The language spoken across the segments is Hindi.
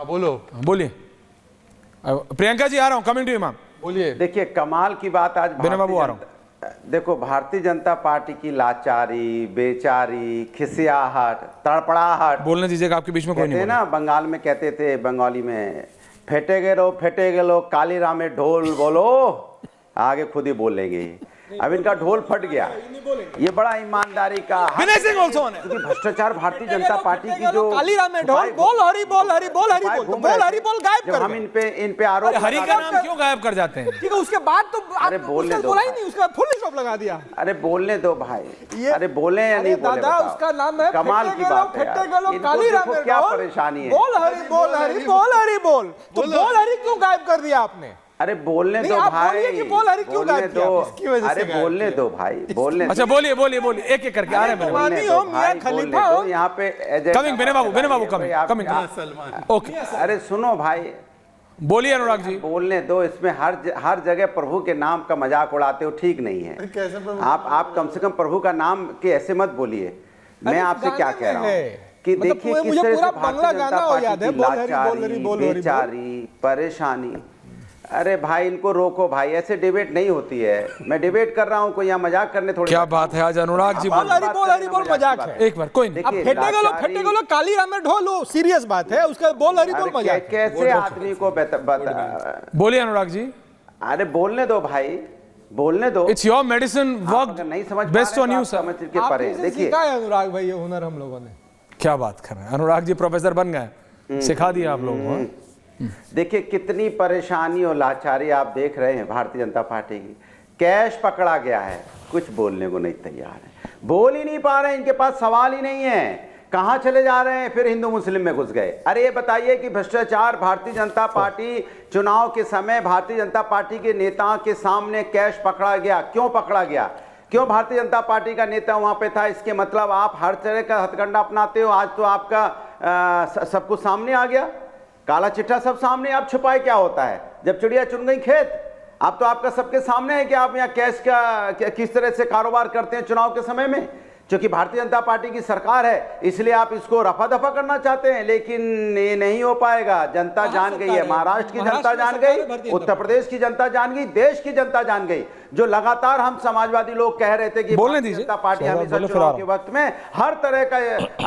बोलो, बोलिए। प्रियंका जी आ रहा हूं, कमिंग टू इमाम, बोलिए। देखिए कमाल की बात आज बिना बाबू आ रहा देखो भारतीय जनता पार्टी की लाचारी, बेचारी, खिसियाहट, तड़पड़ाहट बोलने दीजिएगा, आपके बीच में कोई कहते नहीं हैं ना, बंगाल में कहते थे, बंगाली में फेटे गेलो काली रामे ढोल बोलो, आगे खुद ही बोल लेंगे। अब इनका ढोल फट गया। ये बड़ा ईमानदारी का क्योंकि भ्रष्टाचार भारतीय जनता पार्टी की जो काली राम में ढोल बोल हरी बोल हरी बोल हरी बोल बोल हरी बोल गायब कर हम इन पे आरोप हरी का नाम क्यों गायब कर जाते हैं? ठीक है, उसके बाद तो अरे बोलने दो, बोला ही नहीं, उसका फुल स्टॉप लगा दिया। अरे बोलने दो भाई, अरे बोले या नहीं बोले दादा, उसका नाम है कमाल की बात है यार। काली राम में क्या परेशानी है? बोल हरी बोल हरी बोल हरी बोल, तो बोल हरी क्यों गायब कर दिया आपने? अरे बोलने दो भाई, बोल हरी क्यों गायब किया? इसकी वजह से अरे बोलने दो भाई, बोलने। अच्छा बोलिए बोलिए बोलिए, एक एक करके आ रहे हैं बोलने दो भाई, बोलने दो। यहाँ पे कमिंग बिना बाबू कमिंग। ओके, अरे सुनो भाई, बोलिए अनुराग जी। बोलने दो। इसमें हर जगह प्रभु के नाम का मजाक उड़ाते हो, ठीक नहीं है। आप कम से कम प्रभु का नाम के ऐसे मत बोलिए। मैं आपसे क्या कह रहा हूँ कि देखिए किस तरह से भारतीय जनता पार्टी की लाचारी, बेचारी, परेशानी। अरे भाई इनको रोको भाई, ऐसे डिबेट नहीं होती है। मैं डिबेट कर रहा हूँ, कोई यहाँ मजाक करने थोड़ी। क्या बात है आज अनुराग जी, बोल मजाक है। एक बार कोई नहीं, फेटे गलो काली राम में ढोल, सीरियस बात है। उसका बोल हरी बोल मजाक। कैसे आदमी को बोलिए अनुराग जी। अरे बोलने दो भाई, बोलने दो। इट्स योर मेडिसिन वर्क नहीं समझ बेस्ट ऑन यू सर। देखिए अनुराग भाई, ये हुनर हम लोगों ने। क्या बात कर रहे हैं अनुराग जी, प्रोफेसर बन गए, सिखा दिया आप लोगों को। देखिए कितनी परेशानी और लाचारी आप देख रहे हैं भारतीय जनता पार्टी की। कैश पकड़ा गया है, कुछ बोलने को नहीं तैयार है, बोल ही नहीं पा रहे हैं, इनके पास सवाल ही नहीं है। कहां चले जा रहे हैं, फिर हिंदू मुस्लिम में घुस गए। अरे ये बताइए कि भ्रष्टाचार भारतीय जनता पार्टी चुनाव के समय भारतीय जनता पार्टी के नेताओं के सामने कैश पकड़ा गया, क्यों पकड़ा गया? क्यों भारतीय जनता पार्टी का नेता वहां पे था? इसके मतलब आप हर तरह का हथकंडा अपनाते हो। आज तो आपका सब कुछ सामने आ गया, काला चिट्ठा सब सामने। आप छुपाए क्या होता है जब चिड़िया चुन गई खेत? अब तो आपका सबके सामने है कि आप यहाँ कैश का किस तरह से कारोबार करते हैं चुनाव के समय में। क्योंकि भारतीय जनता पार्टी की सरकार है, इसलिए आप इसको रफा दफा करना चाहते हैं, लेकिन ये नहीं हो पाएगा। जनता जान गई है, महाराष्ट्र की जनता जान गई, उत्तर प्रदेश की जनता जान गई, देश की जनता जान गई। जो लगातार हम समाजवादी लोग कह रहे थे कि भारतीय जनता पार्टी हमेशा चुनाव के वक्त में हर तरह का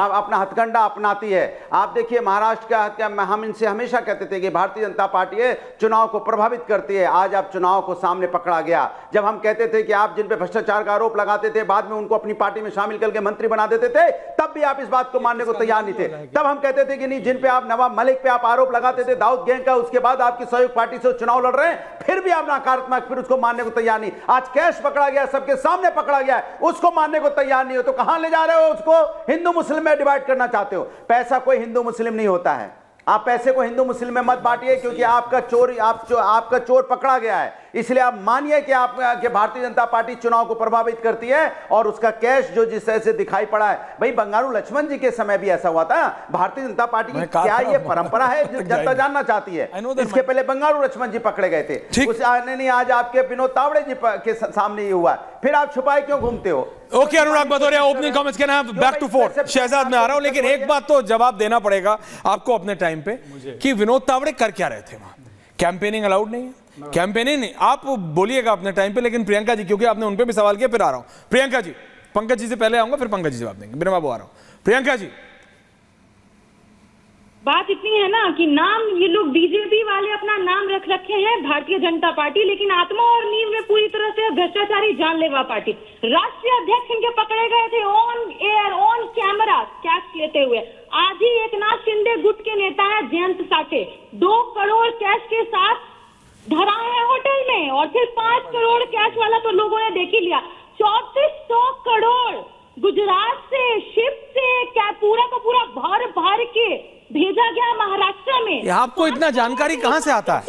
अपना हथकंडा अपनाती है। आप देखिए महाराष्ट्र का, हम इनसे हमेशा कहते थे कि भारतीय जनता पार्टी है चुनाव को प्रभावित करती है। आज आप चुनाव को सामने पकड़ा गया। जब हम कहते थे कि आप जिन पे भ्रष्टाचार का आरोप लगाते थे, बाद में उनको अपनी पार्टी में शामिल करके मंत्री बना देते थे, तब भी आप इस बात को मानने को तैयार नहीं थे। तब हम कहते थे कि नहीं, जिन पे आप नवाब मलिक पे आप आरोप लगाते थे दाऊद गैंग का, उसके बाद आपकी सहयोग पार्टी से चुनाव लड़ रहे हैं, फिर भी आप नकारात्मक, फिर उसको मानने को तैयार नहीं। आज कैश पकड़ा गया, सबके सामने पकड़ा गया, उसको मानने को तैयार नहीं हो, तो कहां ले जा रहे हो उसको? हिंदू मुस्लिम में डिवाइड करना चाहते हो। पैसा कोई हिंदू मुस्लिम नहीं होता है। आप पैसे को हिंदू मुस्लिम में मत बांटिए, क्योंकि आपका चोर पकड़ा गया है। इसलिए आप मानिए कि भारतीय जनता पार्टी चुनाव को प्रभावित करती है, और उसका कैश जो जिस तरह से दिखाई पड़ा है। भाई बंगारू लक्ष्मण जी के समय भी ऐसा हुआ था। भारतीय जनता पार्टी की क्या ये परंपरा है जो जनता जानना चाहती है? इसके पहले बंगारू लक्ष्मण जी पकड़े गए थे, उस नहीं, आज आपके विनोद तावड़े जी के सामने ये हुआ। फिर आप छुपाए क्यों घूमते हो? ओके अनुराग भदौरिया, ओपनिंग कमेंट्स के नाम बैक टू फोर्थ शहजाद में आ रहा हूं, लेकिन एक बात तो जवाब देना पड़ेगा आपको अपने टाइम पे कि विनोद तावड़े कर क्या रहे थे वहां? कैंपेनिंग अलाउड नहीं है, कैंपेनिंग नहीं। आप बोलिएगा अपने टाइम पे, लेकिन प्रियंका जी, क्योंकि आपने उनपे भी सवाल किया, फिर आ रहा हूं प्रियंका जी। पंकज जी से पहले आऊंगा, फिर पंकज जी जवाब देंगे। बिना बाबू आ रहा हूं। प्रियंका जी, बात इतनी है ना कि नाम ये लोग बीजेपी वाले अपना नाम रख रखे हैं भारतीय जनता पार्टी, लेकिन आत्मा और नींव में पूरी तरह से भ्रष्टाचारी जानलेवा पार्टी। राष्ट्रीय अध्यक्ष इनके पकड़े गए थे on air, on camera, cash लेते हुए। आज ही एकनाथ शिंदे गुट के नेता है जयंत साठे 2 करोड़ कैश के साथ धरा है होटल में, और फिर 5 करोड़ कैश वाला तो लोगों ने देख ही लिया। 3400 करोड़ गुजरात से शिप से क्या पूरा का पूरा भर के भेजा गया महाराष्ट्र में। आपको इतना जानकारी कहां से आता है?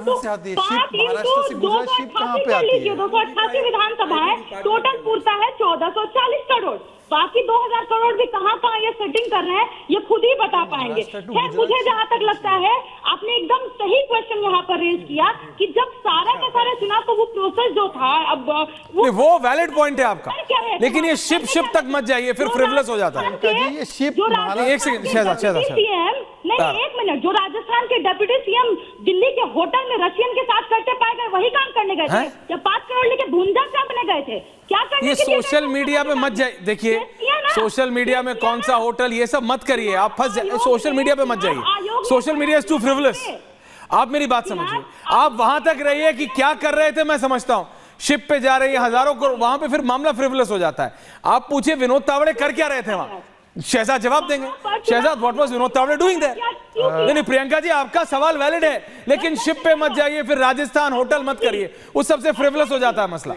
288 विधानसभा है, टोटल पूरता है 1440 करोड़। बाकी 2000 करोड़ भी कहां ये सेटिंग कर रहे हैं, ये खुद ही बता पाएंगे। खैर, मुझे जहां तक लगता है आपने एकदम सही क्वेश्चन यहाँ पर रेज किया कि जब सारा का सारा चुनाव को वो प्रोसेस जो था, अब वो वैलिड पॉइंट है आपका, लेकिन ये शिप तक मत जाइए, फिर फ्रिवलेस हो जाता है। ये शिप एक सेकंड, नहीं, एक मिनट, जो राजस्थान के डिप्टी सीएम दिल्ली के होटल में रशियन के साथ करते पाए गए वही काम करने गए थे? या 5 करोड़ लेके भूंजा करने गए थे? क्या करने ये के लिए सोशल गए थे? मीडिया पे मत जाइए, देखिए सोशल मीडिया में कौन सा होटल, ये सब मत करिए, आप फंस जाइए, सोशल मीडिया पे मत जाइए, social media is too frivolous. आप मेरी बात समझिए, आप वहां तक रहिए कि क्या कर रहे थे, मैं समझता हूं, शिप पे जा रही है हजारों करोड़, वहां पे फिर मामला फ्रिवलस हो जाता है। आप पूछिए विनोद तावड़े कर क्या रहे थे वहां, शहजाद जवाब देंगे। Shehzad, what was Vinod Tawde doing there? नहीं प्रियंका जी, आपका सवाल वैलिड है, लेकिन शिप पे मत जाइए, फिर राजस्थान होटल मत करिए, उस सबसे फ्रिवलस हो जाता है मसला।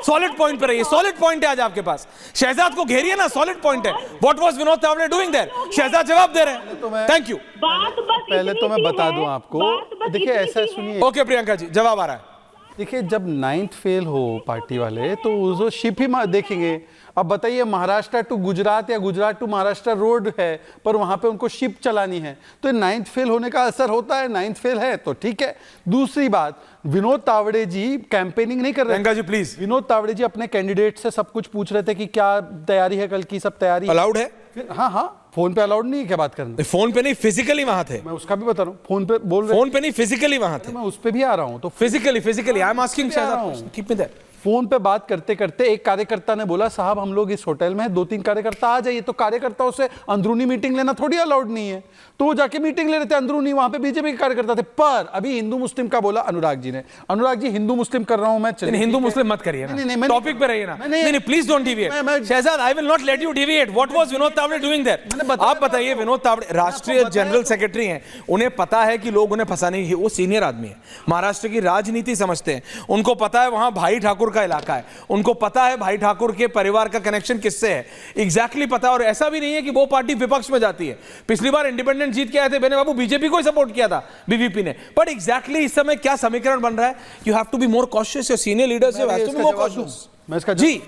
सॉलिड पॉइंट पे रहिए, सॉलिड पॉइंट है आज आपके पास, शहजाद को घेरिए ना, सॉलिड पॉइंट है। What was Vinod Tawde doing there? Shehzad जवाब दे रहे हैं, थैंक यू। पहले तो मैं बता दूं आपको, देखिए ऐसा सुनिए, ओके प्रियंका जी, जवाब आ रहा है। देखिए जब 9th फेल हो पार्टी वाले तो वो शिप ही देखेंगे। अब बताइए, महाराष्ट्र टू गुजरात या गुजरात टू महाराष्ट्र रोड है, पर वहां पे उनको शिप चलानी है, तो 9th फेल होने का असर होता है। 9th फेल है तो ठीक है। दूसरी बात, विनोद तावड़े जी कैंपेनिंग नहीं कर रहे। प्रियंका जी प्लीज। विनोद तावड़े जी अपने कैंडिडेट से सब कुछ पूछ रहे थे कि क्या तैयारी है, कल की सब तैयारी अलाउड है? हाँ हाँ, फोन पे अलाउड नहीं है, क्या बात करना। फोन पे नहीं, फिजिकली वहां थे, मैं उसका भी बता रहा हूँ, फोन पे बोल रहे, फोन पे नहीं फिजिकली वहां थे, मैं उस पे भी आ रहा हूँ। तो physically I am asking Shehzad, keep me there. Phone पे बात करते करते एक कार्यकर्ता ने बोला, साहब हम लोग इस होटल में हैं, 2-3 कार्यकर्ता आ जाइए। तो कार्यकर्ताओं से अंदरूनी मीटिंग लेना थोड़ी अलाउड नहीं है, तो वो जाके मीटिंग ले रहे थे अंदरूनी, वहां पे बीजेपी के कार्यकर्ता थे। पर अभी हिंदू मुस्लिम का बोला अनुराग जी ने, अनुराग जी हिंदू मुस्लिम कर रहा हूं मैं, चलिए हिंदू मुस्लिम मत करिए ना, टॉपिक पे रहिए ना। नहीं please don't deviate Shehzad, I will not let you deviate. What was Vinod Tawde doing there? आप बताइए। विनोद तावड़े राष्ट्रीय जनरल सेक्रेटरी हैं, उन्हें पता है कि लोग उन्हें फंसाने की, वो सीनियर आदमी है, महाराष्ट्र की राजनीति समझते हैं, उनको पता है वहां भाई ठाकुर का इलाका है, उनको पता है भाई ठाकुर के परिवार का कनेक्शन किससे है, एग्जैक्टली पता है। और ऐसा भी नहीं है कि वो पार्टी विपक्ष में जाती है, पिछली बार इंडिपेंडेंट जीत के आए थे बेने बाबू, बीजेपी को ही सपोर्ट किया था बीवीपी ने। बट एग्जैक्टली इस समय क्या समीकरण बन रहा है, you have to be more cautious, your senior leaders have to be more cautious. मैं इसका जी,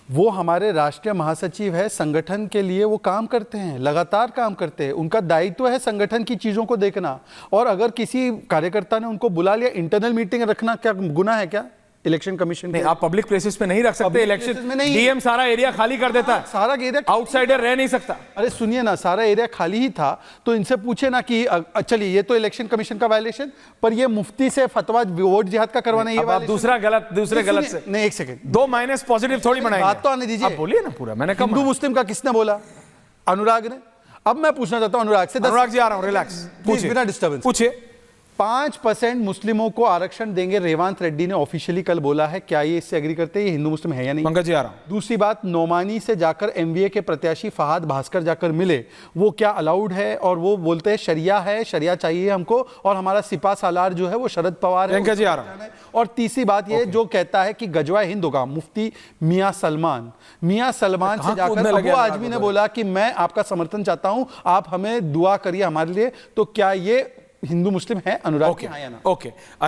वो हमारे राष्ट्रीय महासचिव है, संगठन के लिए वो काम करते हैं, लगातार काम करते हैं, उनका दायित्व है संगठन की चीजों को देखना। और अगर किसी कार्यकर्ता ने उनको बुला लिया, इंटरनल मीटिंग रखना क्या गुनाह है क्या इलेक्शन कमीशन? नहीं, आप पब्लिक प्लेसेस पे नहीं रख सकते इलेक्शन में, नहीं। डीएम सारा एरिया खाली कर देता है, सारा एरिया आउटसाइडर रह नहीं सकता। अरे सुनिए ना, सारा एरिया खाली ही था, तो इनसे पूछे ना कि चलिए ये तो इलेक्शन कमीशन का वायलेशन, पर ये मुफ्ती से फतवा वोट जिहाद का करवाना, ये आप दूसरे गलत से नहीं, एक सेकंड, 2 माइनस पॉजिटिव थोड़ी बनाएंगे। बात तो आने दीजिए, आप बोलिए ना पूरा। मैंने कहा हिंदू मुस्लिम का किसने बोला? अनुराग ने। अब मैं पूछना चाहता हूं अनुराग से, अनुराग जी आ रहा हूं, रिलैक्स, पूछिए बिना डिस्टर्बेंस। पूछिए। 5% मुस्लिमों को आरक्षण देंगे, रेवंत रेड्डी ने ऑफिशियली कल बोला है, क्या ये इससे एग्री करते हैं? ये हिंदू मुस्लिम है या नहीं? पंकज जी आ रहा हूं। दूसरी बात, नोमानी से जाकर एमवीए के प्रत्याशी फहाद भास्कर जाकर मिले, वो क्या अलाउड है? और वो बोलते हैं शरिया है, शरिया चाहिए हमको, और हमारा सिपा सालार जो है वो शरद पवार है। पंकज जी आ रहा हूं। और तीसरी बात ये जो कहता है कि गजवा हिंद होगा, मुफ्ती मियां सलमान से जाकर अबू आजमी ने बोला कि मैं आपका समर्थन चाहता हूं, आप हमें दुआ करिए हमारे लिए। तो क्या ये हिंदू मुस्लिम है अनुराग? ओके।